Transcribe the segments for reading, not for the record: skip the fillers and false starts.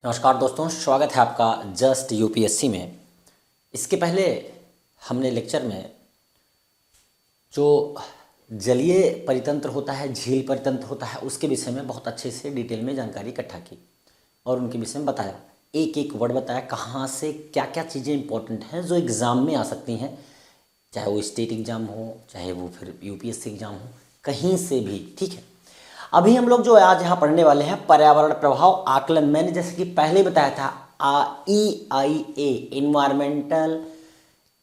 नमस्कार दोस्तों, स्वागत है आपका जस्ट यूपीएससी में। इसके पहले हमने लेक्चर में जो जलीय परितंत्र होता है, झील परितंत्र होता है, उसके विषय में बहुत अच्छे से डिटेल में जानकारी इकट्ठा की और उनके विषय में बताया, एक एक वर्ड बताया, कहाँ से क्या क्या चीज़ें इंपॉर्टेंट हैं जो एग्ज़ाम में आ सकती हैं, चाहे वो स्टेट एग्ज़ाम हो, चाहे वो फिर यूपीएससी एग्ज़ाम हो, कहीं से भी। ठीक है, अभी हम लोग जो आज यहाँ पढ़ने वाले हैं पर्यावरण प्रभाव आकलन। मैंने जैसे कि पहले बताया था EIA, इन्वायरमेंटल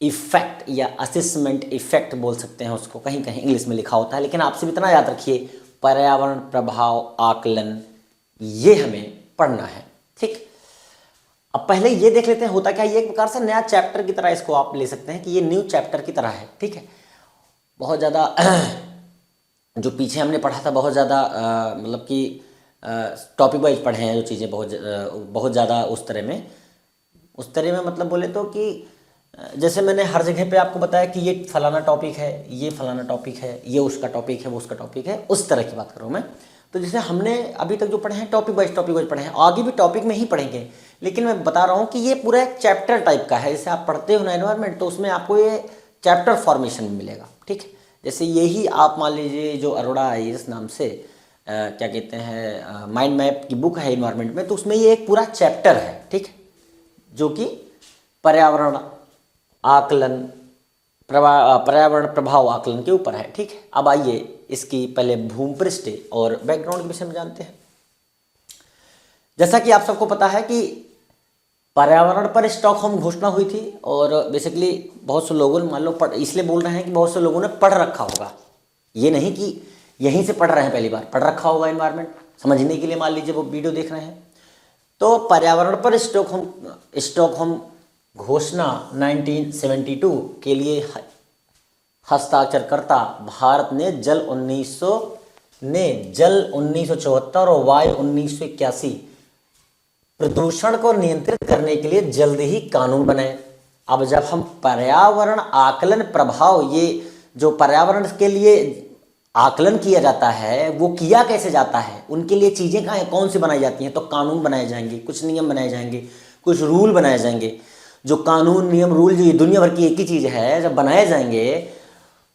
इफेक्ट या असेसमेंट इफेक्ट बोल सकते हैं उसको, कहीं कहीं इंग्लिश में लिखा होता है, लेकिन आप सब इतना याद रखिए पर्यावरण प्रभाव आकलन ये हमें पढ़ना है। ठीक, अब पहले ये देख लेते हैं होता क्या। ये एक प्रकार से नया चैप्टर की तरह इसको आप ले सकते हैं कि ये न्यू चैप्टर की तरह है। ठीक है, बहुत ज़्यादा जो पीछे हमने पढ़ा था बहुत ज़्यादा मतलब कि टॉपिक वाइज पढ़े हैं जो चीज़ें, बहुत ज़्यादा उस तरह में मतलब बोले तो कि जैसे मैंने हर जगह पे आपको बताया कि ये फलाना टॉपिक है, ये फलाना टॉपिक है, ये उसका टॉपिक है, वो उसका टॉपिक है, उस तरह की बात कर रहा हूँ मैं। तो जैसे हमने अभी तक जो पढ़े हैं टॉपिक वाइज पढ़े हैं, आगे भी टॉपिक में ही पढ़ेंगे, लेकिन मैं बता रहा हूँ कि ये पूरा एक चैप्टर टाइप का है। जैसे आप पढ़ते हो ना एनवायरमेंट, तो उसमें आपको ये चैप्टर फॉर्मेशन में मिलेगा। ठीक है, जैसे यही आप मान लीजिए जो अरोड़ा IAS नाम से क्या कहते हैं माइंड मैप की बुक है इन्वायरमेंट में, तो उसमें ये एक पूरा चैप्टर है। ठीक है, जो कि पर्यावरण आकलन पर्यावरण प्रभाव आकलन के ऊपर है। ठीक है, अब आइए इसकी पहले भूपृष्ठ और बैकग्राउंड के विषय में जानते हैं। जैसा कि आप सबको पता है कि पर्यावरण पर स्टॉकहोम घोषणा हुई थी और बेसिकली बहुत से लोगों ने, मान लो इसलिए बोल रहे हैं कि बहुत से लोगों ने पढ़ रखा होगा, ये नहीं कि यहीं से पढ़ रहे हैं, पहली बार पढ़ रखा होगा एनवायरनमेंट समझने के लिए, मान लीजिए वो वीडियो देख रहे हैं। तो पर्यावरण पर स्टॉकहोम घोषणा 1972 के लिए हस्ताक्षरकर्ता भारत ने जल 1974 और वायु 1981 प्रदूषण को नियंत्रित करने के लिए जल्द ही कानून बनाए। अब जब हम पर्यावरण आकलन प्रभाव, ये जो पर्यावरण के लिए आकलन किया जाता है वो किया कैसे जाता है, उनके लिए चीज़ें कहाँ कौन सी बनाई जाती हैं, तो कानून बनाए जाएंगे, कुछ नियम बनाए जाएंगे, कुछ रूल बनाए जाएंगे। जो कानून नियम रूल जो ये दुनिया भर की एक ही चीज़ है, जब बनाए जाएंगे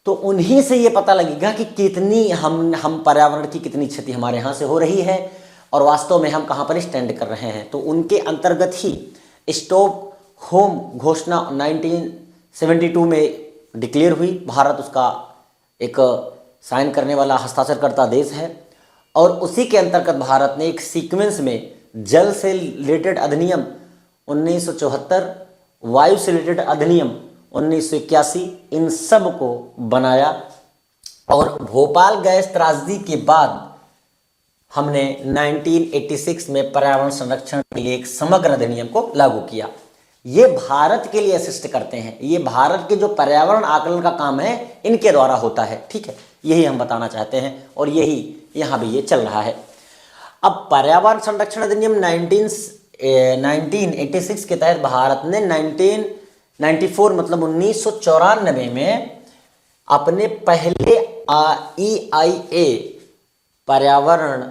तो उन्हीं से ये पता लगेगा कि कितनी हम पर्यावरण की कितनी क्षति हमारे यहाँ से हो रही है और वास्तव में हम कहाँ पर स्टैंड कर रहे हैं। तो उनके अंतर्गत ही स्टॉकहोम घोषणा 1972 में डिक्लेयर हुई। भारत उसका एक साइन करने वाला हस्ताक्षरकर्ता देश है और उसी के अंतर्गत भारत ने एक सीक्वेंस में जल से रिलेटेड अधिनियम 1974, वायु से रिलेटेड अधिनियम 1981, इन सब को बनाया। और भोपाल गैस त्रासदी के बाद हमने 1986 में पर्यावरण संरक्षण के लिए एक समग्र अधिनियम को लागू किया। ये भारत के लिए असिस्ट करते हैं, ये भारत के जो पर्यावरण आकलन का काम है इनके द्वारा होता है। ठीक है, यही हम बताना चाहते हैं और यही यहाँ भी ये चल रहा है। अब पर्यावरण संरक्षण अधिनियम 1986 के तहत भारत ने 1994 मतलब 1994 में अपने पहले EIA पर्यावरण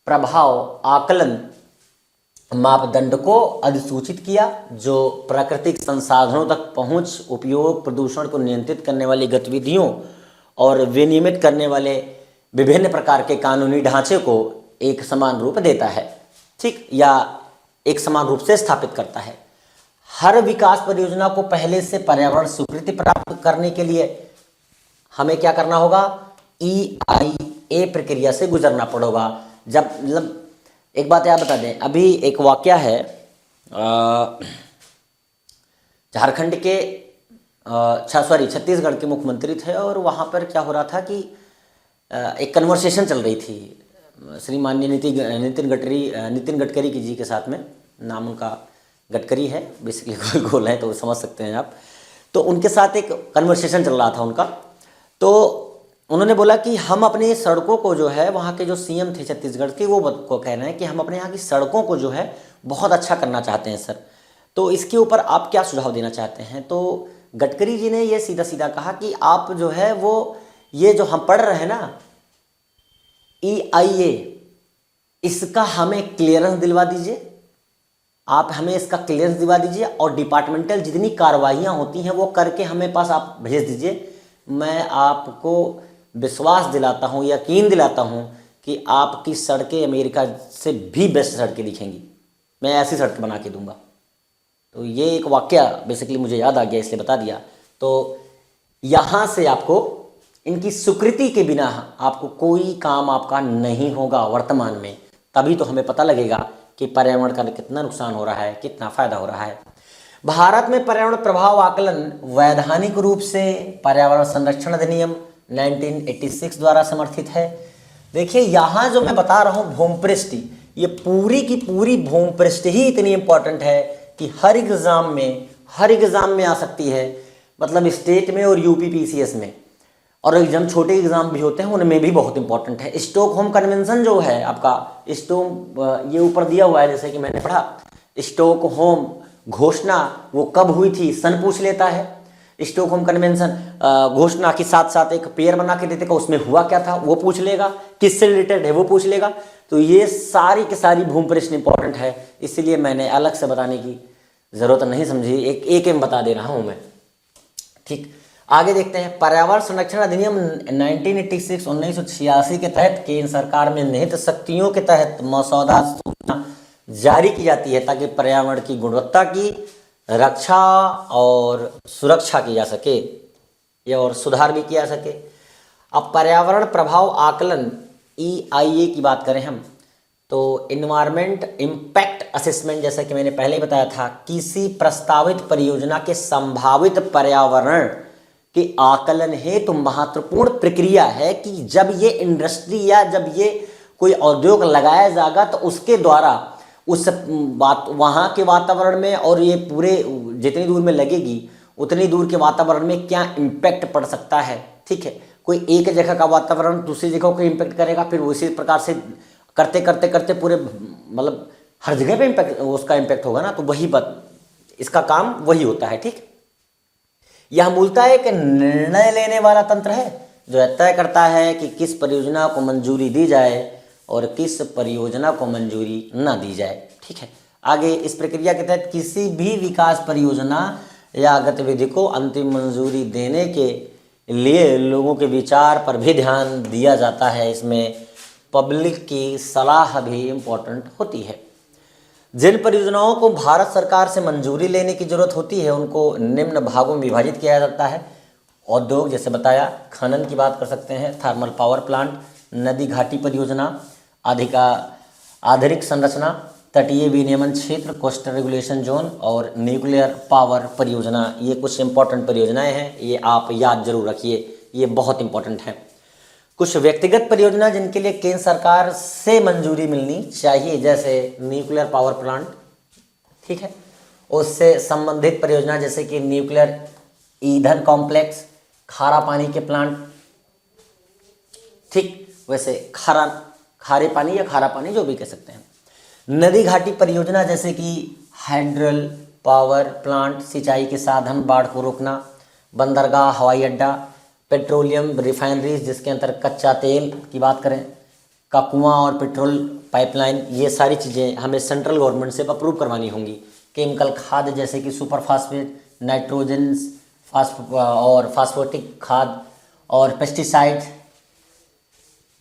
प्रभाव आकलन मापदंड को अधिसूचित किया, जो प्राकृतिक संसाधनों तक पहुंच, उपयोग, प्रदूषण को नियंत्रित करने वाली गतिविधियों और विनियमित करने वाले विभिन्न प्रकार के कानूनी ढांचे को एक समान रूप देता है। ठीक, या एक समान रूप से स्थापित करता है। हर विकास परियोजना को पहले से पर्यावरण स्वीकृति प्राप्त करने के लिए हमें क्या करना होगा, EIA प्रक्रिया से गुजरना पड़ेगा। जब मतलब एक बात याद बता दें, अभी एक वाकया है झारखंड के छत्तीसगढ़ के मुख्यमंत्री थे और वहाँ पर क्या हो रहा था कि एक कन्वर्सेशन चल रही थी श्रीमाननीय नितिन गडकरी जी के साथ में, नाम उनका गडकरी है, बेसिकली गोल गोल है तो समझ सकते हैं आप। तो उनके साथ एक कन्वर्सेशन चल रहा था उनका, तो उन्होंने बोला कि हम अपनी सड़कों को जो है, वहाँ के जो CM थे छत्तीसगढ़ के, वो को कह रहे हैं कि हम अपने यहाँ की सड़कों को जो है बहुत अच्छा करना चाहते हैं सर, तो इसके ऊपर आप क्या सुझाव देना चाहते हैं। तो गडकरी जी ने ये सीधा सीधा कहा कि आप जो है वो ये जो हम पढ़ रहे हैं ना EIA, इसका हमें क्लियरेंस दिलवा दीजिए आप हमें इसका क्लियरेंस दिवा दीजिए और डिपार्टमेंटल जितनी कार्रवाइयाँ होती हैं वो करके हमें पास आप भेज दीजिए। मैं आपको विश्वास दिलाता हूँ, यकीन दिलाता हूँ कि आपकी सड़कें अमेरिका से भी बेस्ट सड़कें दिखेंगी। मैं ऐसी सड़क बना के दूंगा। तो ये एक वाकया बेसिकली मुझे याद आ गया, इसलिए बता दिया। तो यहाँ से आपको इनकी स्वीकृति के बिना आपको कोई काम आपका नहीं होगा वर्तमान में। तभी तो हमें पता लगेगा कि पर्यावरण का कितना नुकसान हो रहा है, कितना फायदा हो रहा है। भारत में पर्यावरण प्रभाव आकलन वैधानिक रूप से पर्यावरण संरक्षण अधिनियम 1986 द्वारा समर्थित है। देखिए यहाँ जो मैं बता रहा हूँ भूमपृष्ठ, ये पूरी की पूरी भूमपृष्ठ ही इतनी इंपॉर्टेंट है कि हर एग्जाम में आ सकती है, मतलब स्टेट में और यूपी पीसीएस में, और एग्जाम छोटे एग्जाम भी होते हैं उनमें भी बहुत इंपॉर्टेंट है। स्टॉकहोम कन्वेंशन जो है आपका, ये ऊपर दिया हुआ है जैसे कि मैंने पढ़ा, स्टॉकहोम घोषणा वो कब हुई थी, सन पूछ लेता है। स्टॉकहोम कन्वेंशन घोषणा के साथ साथ एक पेयर बना के देते, उसमें हुआ क्या था वो पूछ लेगा, किससे रिलेटेड है वो पूछ लेगा। तो ये सारी की सारी भूमपृष्ठ इंपॉर्टेंट है, इसलिए मैंने अलग से बताने की जरूरत नहीं समझी, एक में बता दे रहा हूं मैं। ठीक, आगे देखते हैं। पर्यावरण संरक्षण अधिनियम 1986 के तहत केंद्र सरकार में निहित शक्तियों के तहत मसौदा सूचना जारी की जाती है ताकि पर्यावरण की गुणवत्ता की रक्षा और सुरक्षा की जा सके, या और सुधार भी किया जा सके। अब पर्यावरण प्रभाव आकलन EIA की बात करें हम, तो इन्वायरमेंट इम्पैक्ट असेसमेंट, जैसा कि मैंने पहले ही बताया था, किसी प्रस्तावित परियोजना के संभावित पर्यावरण के आकलन हेतु महत्वपूर्ण प्रक्रिया है कि जब ये इंडस्ट्री या जब ये कोई उद्योग लगाया जाएगा तो उसके द्वारा उस वहाँ के वातावरण में और ये पूरे जितनी दूर में लगेगी उतनी दूर के वातावरण में क्या इम्पैक्ट पड़ सकता है। ठीक है, कोई एक जगह का वातावरण दूसरी जगह को इम्पैक्ट करेगा, फिर उसी प्रकार से करते करते करते पूरे मतलब हर जगह पे इम्पैक्ट उसका इम्पैक्ट होगा ना, तो वही इसका काम वही होता है। ठीक, यह मूलतः एक निर्णय लेने वाला तंत्र है जो तय करता है कि किस परियोजना को मंजूरी दी जाए और किस परियोजना को मंजूरी न दी जाए। ठीक है, आगे इस प्रक्रिया के तहत किसी भी विकास परियोजना या गतिविधि को अंतिम मंजूरी देने के लिए लोगों के विचार पर भी ध्यान दिया जाता है। इसमें पब्लिक की सलाह भी इम्पोर्टेंट होती है। जिन परियोजनाओं को भारत सरकार से मंजूरी लेने की जरूरत होती है उनको निम्न भागों में विभाजित किया जाता है। उद्योग, जैसे बताया, खनन की बात कर सकते हैं, थर्मल पावर प्लांट, नदी घाटी परियोजना, आधुनिक संरचना, तटीय विनियमन क्षेत्र, कोस्टल रेगुलेशन जोन और न्यूक्लियर पावर परियोजना। ये कुछ इंपॉर्टेंट परियोजनाएं हैं, ये आप याद जरूर रखिए, ये बहुत इंपॉर्टेंट है। कुछ व्यक्तिगत परियोजना जिनके लिए केंद्र सरकार से मंजूरी मिलनी चाहिए, जैसे न्यूक्लियर पावर प्लांट, ठीक है, उससे संबंधित परियोजना जैसे कि न्यूक्लियर ईंधन कॉम्प्लेक्स, खारा पानी के प्लांट, ठीक, वैसे खारे पानी या खारा पानी जो भी कह सकते हैं। नदी घाटी परियोजना जैसे कि हाइड्रल पावर प्लांट, सिंचाई के साधन, बाढ़ को रोकना, बंदरगाह, हवाई अड्डा, पेट्रोलियम रिफाइनरीज जिसके अंदर कच्चा तेल की बात करें, का कुआं और पेट्रोल पाइपलाइन, ये सारी चीज़ें हमें सेंट्रल गवर्नमेंट से अप्रूव करवानी होंगी। केमिकल खाद जैसे कि सुपर फास्फेट, नाइट्रोजन और फास्फोटिक खाद और पेस्टिसाइड,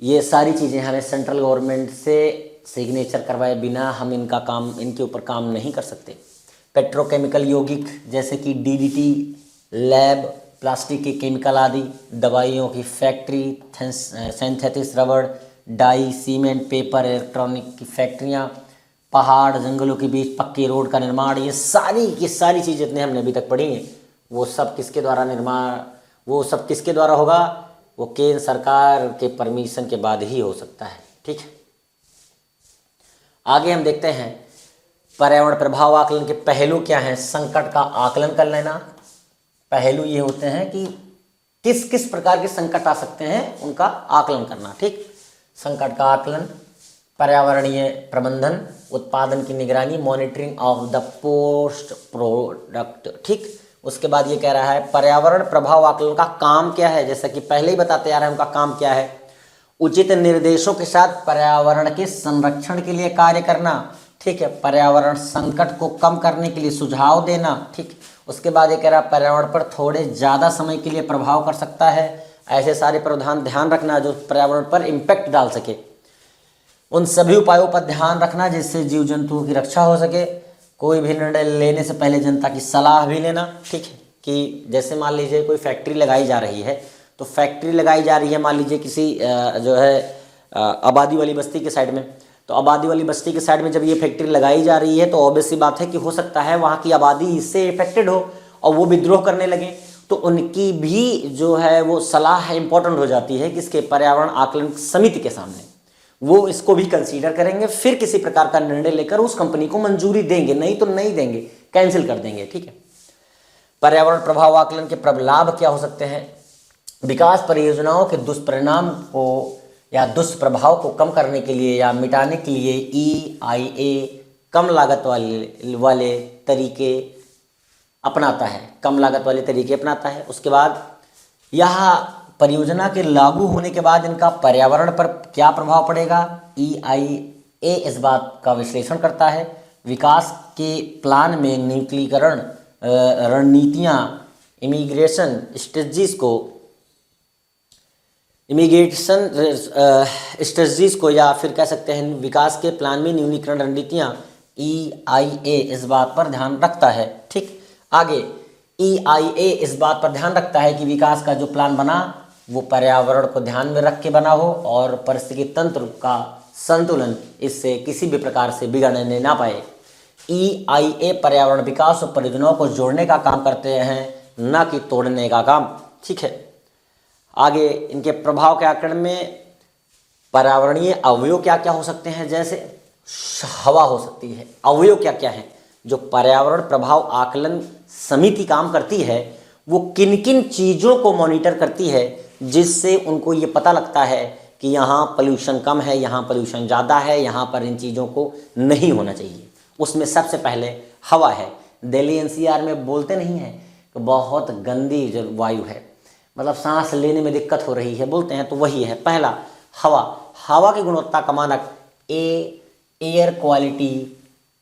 ये सारी चीज़ें हमें सेंट्रल गवर्नमेंट से सिग्नेचर करवाए बिना हम इनके ऊपर काम नहीं कर सकते। पेट्रोकेमिकल यौगिक जैसे कि DDT, लैब, प्लास्टिक के केमिकल आदि, दवाइयों की फैक्ट्री, सिंथेटिक रबड़, डाई, सीमेंट, पेपर, इलेक्ट्रॉनिक की फैक्ट्रियाँ, पहाड़ जंगलों के बीच पक्की रोड का निर्माण, ये सारी की सारी चीज़ें जितने हमने अभी तक पढ़ी हैं वो सब किसके द्वारा होगा, वो केंद्र सरकार के परमिशन के बाद ही हो सकता है। ठीक है, आगे हम देखते हैं पर्यावरण प्रभाव आकलन के पहलू क्या हैं। संकट का आकलन कर लेना। पहलू ये होते हैं कि किस किस प्रकार के संकट आ सकते हैं उनका आकलन करना। ठीक, संकट का आकलन, पर्यावरणीय प्रबंधन, उत्पादन की निगरानी, monitoring of the post product. ठीक, उसके बाद ये कह रहा है पर्यावरण प्रभाव आकलन का काम क्या है, जैसा कि पहले ही बताते आ रहे हैं उनका काम क्या है। उचित निर्देशों के साथ पर्यावरण के संरक्षण के लिए कार्य करना, ठीक है, पर्यावरण संकट को कम करने के लिए सुझाव देना, ठीक। उसके बाद ये कह रहा है पर्यावरण पर थोड़े ज़्यादा समय के लिए प्रभाव कर सकता है, ऐसे सारे प्रावधान ध्यान रखना जो पर्यावरण पर इम्पैक्ट डाल सके, उन सभी उपायों पर ध्यान रखना जिससे जीव जंतुओं की रक्षा हो सके। कोई भी निर्णय लेने से पहले जनता की सलाह भी लेना, ठीक है। कि जैसे मान लीजिए कोई फैक्ट्री लगाई जा रही है, तो फैक्ट्री लगाई जा रही है मान लीजिए किसी जो है आबादी वाली बस्ती के साइड में, तो आबादी वाली बस्ती के साइड में जब ये फैक्ट्री लगाई जा रही है तो ऑब्वियस सी बात है कि हो सकता है वहाँ की आबादी इससे इफेक्टेड हो और वो विद्रोह करने लगे, तो उनकी भी जो है वो सलाह इंपॉर्टेंट हो जाती है किसके, पर्यावरण आकलन समिति के सामने। वो इसको भी कंसीडर करेंगे, फिर किसी प्रकार का निर्णय लेकर उस कंपनी को मंजूरी देंगे, नहीं तो नहीं देंगे, कैंसिल कर देंगे, ठीक है। पर्यावरण प्रभाव आकलन के लाभ क्या हो सकते हैं? विकास परियोजनाओं के दुष्परिणाम को या दुष्प्रभाव को कम करने के लिए या मिटाने के लिए EIA कम लागत वाले तरीके अपनाता है, कम लागत वाले तरीके अपनाता है। उसके बाद यह परियोजना के लागू होने के बाद इनका पर्यावरण पर क्या प्रभाव पड़ेगा, EIA इस बात का विश्लेषण करता है। विकास के प्लान में न्यूक्लीकरण रणनीतियाँ, इमिग्रेशन स्ट्रेटजीज को या फिर कह सकते हैं विकास के प्लान में न्यूनीकरण रणनीतियाँ, EIA इस बात पर ध्यान रखता है, ठीक। आगे EIA इस बात पर ध्यान रखता है कि विकास का जो प्लान बना वो पर्यावरण को ध्यान में रख के बना हो और पारिस्थितिकी तंत्र का संतुलन इससे किसी भी प्रकार से बिगड़ने ना पाए। EIA पर्यावरण विकास और परियोजनाओं को जोड़ने का काम करते हैं, न कि तोड़ने का काम, ठीक है। आगे इनके प्रभाव के आकलन में पर्यावरणीय अवयव क्या क्या हो सकते हैं, जैसे हवा हो सकती है। अवयव क्या क्या है जो पर्यावरण प्रभाव आकलन समिति काम करती है, वो किन किन चीज़ों को मॉनिटर करती है जिससे उनको ये पता लगता है कि यहाँ पोल्यूशन कम है, यहाँ पोल्यूशन ज़्यादा है, यहाँ पर इन चीज़ों को नहीं होना चाहिए। उसमें सबसे पहले हवा है। दिल्ली NCR में बोलते नहीं हैं कि बहुत गंदी जो वायु है, मतलब सांस लेने में दिक्कत हो रही है, बोलते हैं, तो वही है पहला हवा। हवा की गुणवत्ता का मानक एयर क्वालिटी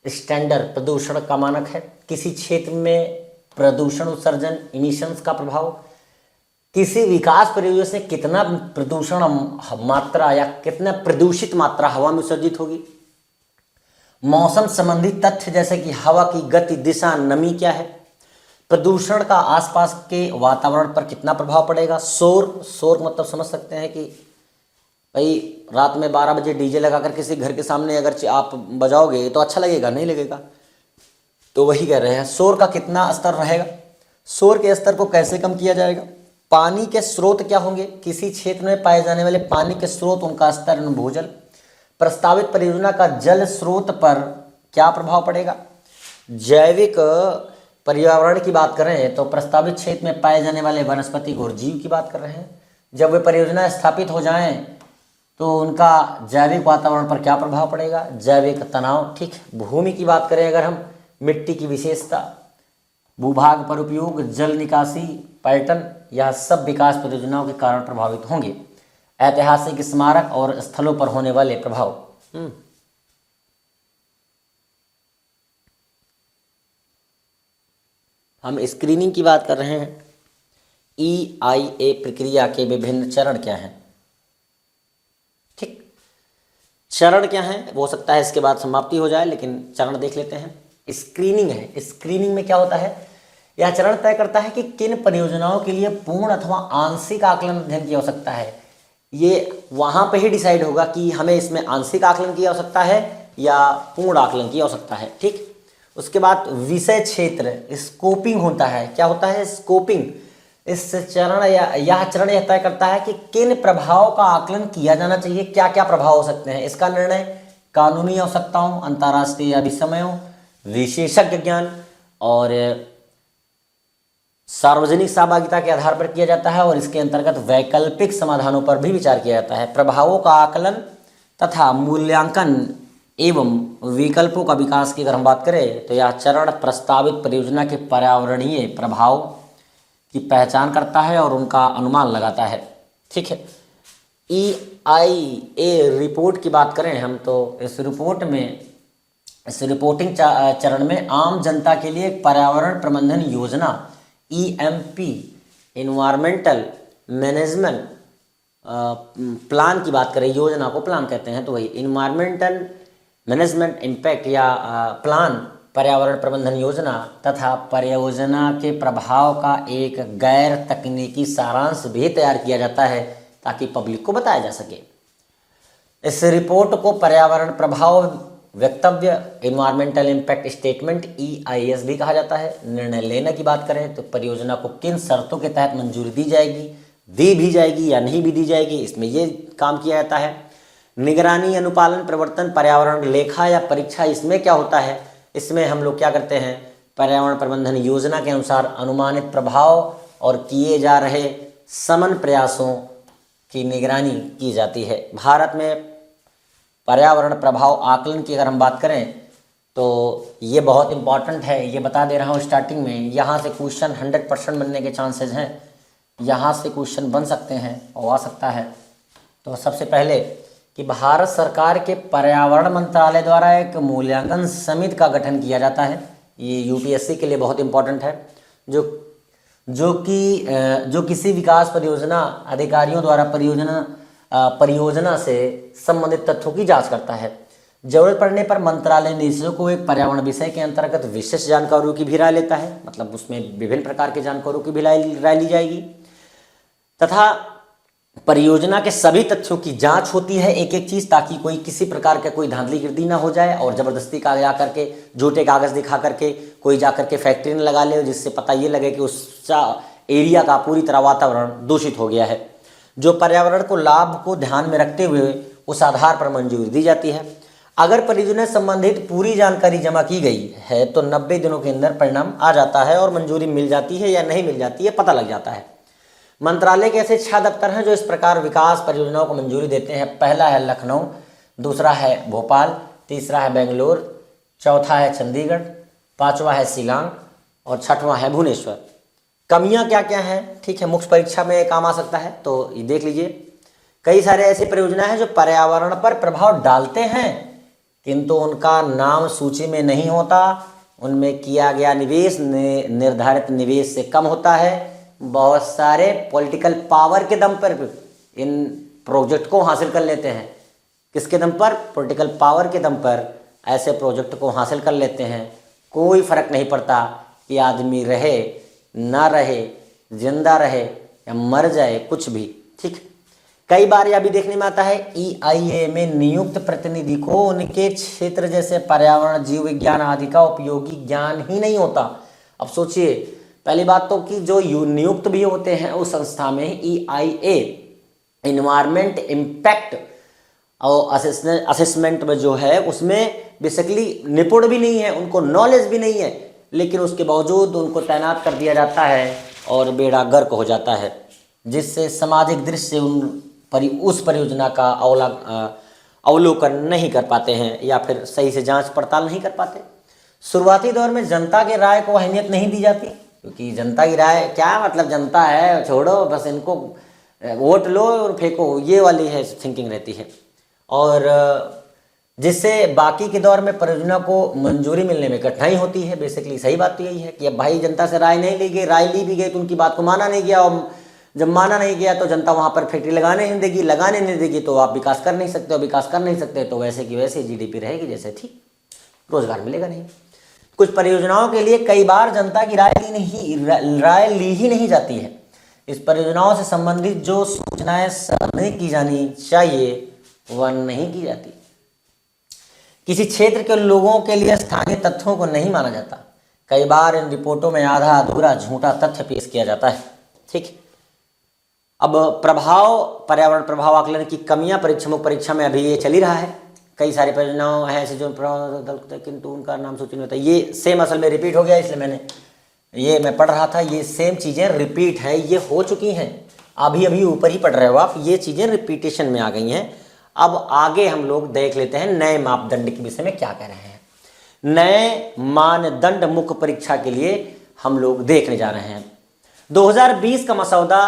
स्टैंडर्ड प्रदूषण का मानक है। किसी क्षेत्र में प्रदूषण उत्सर्जन इमिशंस का प्रभाव, किसी विकास परियोजना से कितना प्रदूषण मात्रा या कितना प्रदूषित मात्रा हवा में उत्सर्जित होगी। मौसम संबंधी तथ्य जैसे कि हवा की गति, दिशा, नमी क्या है। प्रदूषण का आसपास के वातावरण पर कितना प्रभाव पड़ेगा। शोर मतलब समझ सकते हैं कि भाई रात में 12 बजे DJ लगाकर किसी घर के सामने अगर आप बजाओगे तो अच्छा लगेगा, नहीं लगेगा, तो वही कह रहे हैं शोर का कितना स्तर रहेगा। शोर के स्तर को कैसे कम किया जाएगा। पानी के स्रोत क्या होंगे, किसी क्षेत्र में पाए जाने वाले पानी के स्रोत, उनका स्तर, भूजल। प्रस्तावित परियोजना का जल स्रोत पर क्या प्रभाव पड़ेगा। जैविक पर्यावरण की बात कर रहे हैं तो प्रस्तावित क्षेत्र में पाए जाने वाले वनस्पति और जीव की बात कर रहे हैं। जब वे परियोजना स्थापित हो जाएं तो उनका जैविक वातावरण पर क्या प्रभाव पड़ेगा, जैविक तनाव, ठीक। भूमि की बात करें अगर हम, मिट्टी की विशेषता, भूभाग पर उपयोग, जल निकासी पैटर्न, यह सब विकास परियोजनाओं के कारण प्रभावित होंगे। ऐतिहासिक स्मारक और स्थलों पर होने वाले प्रभाव। हम स्क्रीनिंग की बात कर रहे हैं। EIA प्रक्रिया के विभिन्न चरण क्या हैं, ठीक। चरण क्या हैं वो हो सकता है इसके बाद समाप्ति हो जाए, लेकिन चरण देख लेते हैं। स्क्रीनिंग है। स्क्रीनिंग में क्या होता है, यह चरण तय करता है कि किन परियोजनाओं के लिए पूर्ण अथवा आंशिक आकलन अध्ययन की आवश्यकता है। ये वहाँ पे ही डिसाइड होगा कि हमें इसमें आंशिक आकलन की आवश्यकता है या पूर्ण आकलन की आवश्यकता है, ठीक। उसके बाद विषय क्षेत्र, स्कोपिंग होता है। क्या होता है, स्कोपिंग। इस चरण या यह चरण यह तय करता है कि किन प्रभाव का आकलन किया जाना चाहिए, क्या क्या प्रभाव हो सकते हैं। इसका निर्णय कानूनी आवश्यकताओं, अंतर्राष्ट्रीय अभिसमयों, विशेषज्ञ ज्ञान और सार्वजनिक सहभागिता के आधार पर किया जाता है और इसके अंतर्गत वैकल्पिक समाधानों पर भी विचार किया जाता है। प्रभावों का आकलन तथा मूल्यांकन एवं विकल्पों का विकास की अगर हम बात करें तो यह चरण प्रस्तावित परियोजना के पर्यावरणीय प्रभाव की पहचान करता है और उनका अनुमान लगाता है, ठीक है। EIA रिपोर्ट की बात करें हम तो इस रिपोर्ट में इस रिपोर्टिंग चरण में आम जनता के लिए एक पर्यावरण प्रबंधन योजना EMP इन्वायरमेंटल मैनेजमेंट प्लान की बात करें, योजना को प्लान कहते हैं तो वही इन्वायरमेंटल मैनेजमेंट इम्पैक्ट या प्लान पर्यावरण प्रबंधन योजना तथा परियोजना के प्रभाव का एक गैर तकनीकी सारांश भी तैयार किया जाता है ताकि पब्लिक को बताया जा सके। इस रिपोर्ट को पर्यावरण प्रभाव वक्तव्य इन्वायरमेंटल इम्पैक्ट स्टेटमेंट EIS भी कहा जाता है। निर्णय लेने की बात करें तो परियोजना को किन शर्तों के तहत मंजूरी दी भी जाएगी या नहीं भी दी जाएगी, इसमें ये काम किया जाता है। निगरानी, अनुपालन, प्रवर्तन, पर्यावरण लेखा या परीक्षा, इसमें क्या होता है, इसमें हम लोग क्या करते हैं, पर्यावरण प्रबंधन योजना के अनुसार अनुमानित प्रभाव और किए जा रहे समन प्रयासों की निगरानी की जाती है। भारत में पर्यावरण प्रभाव आकलन की अगर हम बात करें तो ये बहुत इंपॉर्टेंट है, ये बता दे रहा हूँ स्टार्टिंग में। यहाँ से क्वेश्चन 100% बनने के चांसेस हैं, यहाँ से क्वेश्चन बन सकते हैं और आ सकता है। तो सबसे पहले कि भारत सरकार के पर्यावरण मंत्रालय द्वारा एक मूल्यांकन समिति का गठन किया जाता है। ये UPSC के लिए बहुत इंपॉर्टेंट है, जो किसी विकास परियोजना अधिकारियों द्वारा परियोजना से संबंधित तथ्यों की जांच करता है। जरूरत पड़ने पर मंत्रालय निदेशकों को एक पर्यावरण विषय के अंतर्गत विशेष जानकारियों की भी राय लेता है, मतलब उसमें विभिन्न प्रकार के जानकारियों की भी राय ली जाएगी तथा परियोजना के सभी तथ्यों की जांच होती है, एक एक चीज, ताकि कोई किसी प्रकार का कोई धांधलीगिरी ना हो जाए और जबरदस्ती का जा करके झूठे कागज दिखा करके कोई जा करके फैक्ट्री न लगा ले, जिससे पता ये लगे कि उस एरिया का पूरी तरह वातावरण दूषित हो गया है। जो पर्यावरण को लाभ को ध्यान में रखते हुए उस आधार पर मंजूरी दी जाती है। अगर परियोजना संबंधित पूरी जानकारी जमा की गई है तो 90 दिनों के अंदर परिणाम आ जाता है और मंजूरी मिल जाती है या नहीं मिल जाती है पता लग जाता है। मंत्रालय के ऐसे 6 दफ्तर हैं जो इस प्रकार विकास परियोजनाओं को मंजूरी देते हैं। पहला है लखनऊ, दूसरा है भोपाल, तीसरा है बेंगलोर, चौथा है चंडीगढ़, पांचवा है शिलांग और छठवां है भुवनेश्वर। कमियां क्या क्या हैं, ठीक है, मुख्य परीक्षा में काम आ सकता है तो ये देख लीजिए। कई सारे ऐसी परियोजनाएं हैं जो पर्यावरण पर प्रभाव डालते हैं किंतु उनका नाम सूची में नहीं होता, उनमें किया गया निवेश निर्धारित निवेश से कम होता है। बहुत सारे पॉलिटिकल पावर के दम पर इन प्रोजेक्ट को हासिल कर लेते हैं। किसके दम पर? पॉलिटिकल पावर के दम पर ऐसे प्रोजेक्ट को हासिल कर लेते हैं। कोई फर्क नहीं पड़ता कि आदमी रहे ना रहे, जिंदा रहे या मर जाए, कुछ भी, ठीक। कई बार यह भी देखने में आता है EIA में नियुक्त प्रतिनिधि को उनके क्षेत्र जैसे पर्यावरण, जीव विज्ञान आदि का उपयोगी ज्ञान ही नहीं होता। अब सोचिए, पहली बात तो कि जो नियुक्त भी होते हैं उस संस्था में EIA इन्वायरमेंट इम्पैक्ट और असेसमेंट में जो है उसमें बेसिकली निपुण भी नहीं है, उनको नॉलेज भी नहीं है, लेकिन उसके बावजूद उनको तैनात कर दिया जाता है और बेड़ा गर्क हो जाता है, जिससे सामाजिक दृष्टि से उस परियोजना का अवलोकन नहीं कर पाते हैं या फिर सही से जांच पड़ताल नहीं कर पाते। शुरुआती दौर में जनता के राय को अहमियत नहीं दी जाती, क्योंकि जनता की राय क्या मतलब, जनता है छोड़ो, बस इनको वोट लो और फेंको, ये वाली है थिंकिंग रहती है। और जिससे बाकी के दौर में परियोजना को मंजूरी मिलने में कठिनाई होती है। बेसिकली सही बात तो यही है कि अब भाई जनता से राय नहीं ली गई, राय ली भी गई तो उनकी बात को माना नहीं गया, और जब माना नहीं गया तो जनता वहाँ पर फैक्ट्री लगाने नहीं देगी तो आप विकास कर नहीं सकते, और विकास कर नहीं सकते तो वैसे की वैसे GDP रहेगी जैसे थी, रोजगार मिलेगा नहीं। कुछ परियोजनाओं के लिए कई बार जनता की राय ली ही नहीं जाती है। इस परियोजनाओं से संबंधित जो सूचनाएं सामने की जानी चाहिए वह नहीं की जाती। किसी क्षेत्र के लोगों के लिए स्थानीय तथ्यों को नहीं माना जाता। कई बार इन रिपोर्टों में आधा अधूरा झूठा तथ्य पेश किया जाता है, ठीक। अब पर्यावरण प्रभाव आकलन की कमियां परीक्षा में अभी ये चल ही रहा है। कई सारी परियोजनाओं हैं ऐसे जो किंतु उनका नाम सूची नहीं होता। ये सेम असल में रिपीट हो गया, इसलिए मैं पढ़ रहा था, ये सेम चीज़ें रिपीट है, ये हो चुकी हैं, अभी ऊपर ही पढ़ रहे हो आप, ये चीज़ें रिपीटेशन में आ गई हैं। अब आगे हम लोग देख लेते हैं नए मापदंड के विषय में क्या कह रहे हैं। नए मानदंड मुख्य परीक्षा के लिए हम लोग देखने जा रहे हैं। 2020 का मसौदा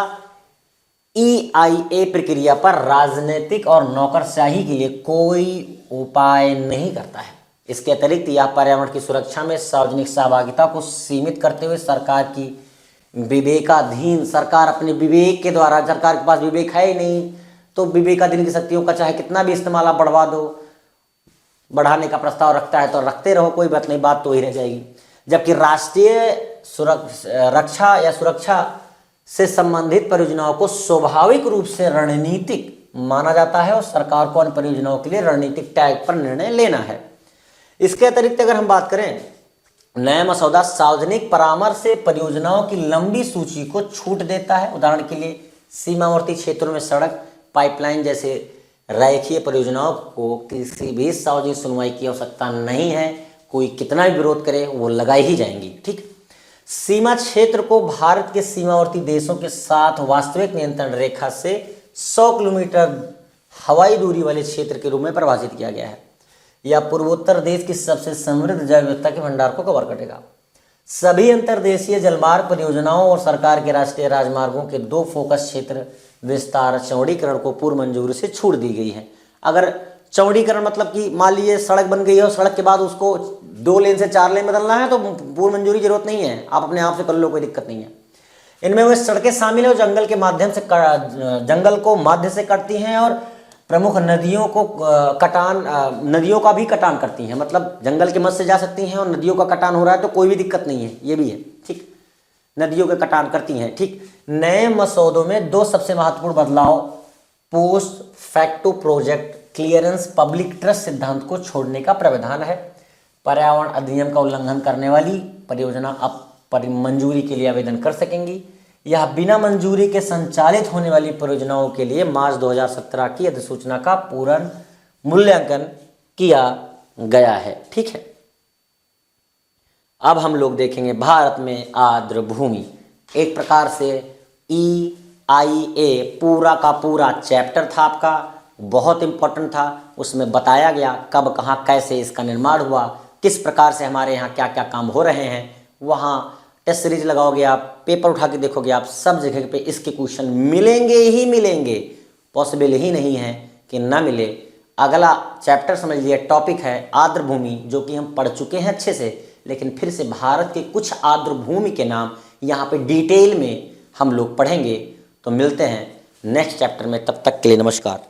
EIA प्रक्रिया पर राजनीतिक और नौकरशाही के लिए कोई उपाय नहीं करता है। इसके अतिरिक्त यह पर्यावरण की सुरक्षा में सार्वजनिक सहभागिता को सीमित करते हुए सरकार की विवेकाधीन, सरकार अपने विवेक के द्वारा, सरकार के पास विवेक है ही नहीं तो विवेकाधीन की शक्तियों का चाहे कितना भी इस्तेमाल आप बढ़वा दो, बढ़ाने का प्रस्ताव रखता है तो रखते रहो, कोई बात नहीं, बात तो ही रह जाएगी। जबकि राष्ट्रीय रक्षा या सुरक्षा से संबंधित परियोजनाओं को स्वाभाविक रूप से रणनीतिक माना जाता है और सरकार को अन्य परियोजनाओं के लिए रणनीतिक टैग पर निर्णय लेना है। इसके अतिरिक्त अगर हम बात करें, नया मसौदा सार्वजनिक परामर्श से परियोजनाओं की लंबी सूची को छूट देता है। उदाहरण के लिए सीमावर्ती क्षेत्रों में सड़क, पाइपलाइन जैसे रेखीय परियोजनाओं को किसी भी सार्वजनिक सुनवाई की आवश्यकता नहीं है, कोई कितना भी विरोध करे वो लगाई ही जाएंगी। ठीक, सीमा क्षेत्र को भारत के सीमावर्ती देशों के साथ वास्तविक नियंत्रण रेखा से 100 किलोमीटर हवाई दूरी वाले क्षेत्र के रूप में परिभाषित किया गया है। यह पूर्वोत्तर देश की सबसे समृद्ध जैव विविधता के भंडार को कवर करेगा। सभी अंतर्देशीय जलमार्ग परियोजनाओं और सरकार के राष्ट्रीय राजमार्गों के 2 फोकस क्षेत्र विस्तार चौड़ीकरण को पूर्व मंजूरी से छूट दी गई है। अगर चौड़ीकरण मतलब कि मान लीजिए सड़क बन गई है और सड़क के बाद उसको 2 लेन से 4 लेन बदलना है तो पूर्व मंजूरी की जरूरत नहीं है, आप अपने आप से कर लो, कोई दिक्कत नहीं है। इनमें वे सड़कें शामिल है जंगल के माध्यम से जंगल को माध्य से कटती हैं और प्रमुख नदियों को नदियों का भी कटान करती हैं, मतलब जंगल के मध्य से जा सकती हैं और नदियों का कटान हो रहा है तो कोई भी दिक्कत नहीं है, ये भी है। ठीक, नदियों के कटान करती हैं। ठीक, नए मसौदों में 2 सबसे महत्वपूर्ण बदलाव post facto project clearance public trust सिद्धांत को छोड़ने का प्रावधान है। पर्यावरण अधिनियम का उल्लंघन करने वाली परियोजना अब मंजूरी के लिए आवेदन कर सकेंगी। यह बिना मंजूरी के संचालित होने वाली परियोजनाओं के लिए मार्च 2017 की अधिसूचना का पूर्ण मूल्यांकन किया गया है। ठीक है, अब हम लोग देखेंगे भारत में आर्द्र भूमि। एक प्रकार से EIA पूरा का पूरा चैप्टर था आपका, बहुत इंपॉर्टेंट था। उसमें बताया गया कब कहाँ कैसे इसका निर्माण हुआ, किस प्रकार से हमारे यहाँ क्या क्या काम हो रहे हैं। वहाँ टेस्ट सीरीज लगाओगे आप, पेपर उठा के देखोगे आप, सब जगह पे इसके क्वेश्चन मिलेंगे ही मिलेंगे, पॉसिबल ही नहीं है कि ना मिले। अगला चैप्टर समझ लिया, टॉपिक है आर्द्र भूमि, जो कि हम पढ़ चुके हैं अच्छे से, लेकिन फिर से भारत के कुछ आर्द्र भूमि के नाम यहाँ पे डिटेल में हम लोग पढ़ेंगे। तो मिलते हैं नेक्स्ट चैप्टर में, तब तक के लिए नमस्कार।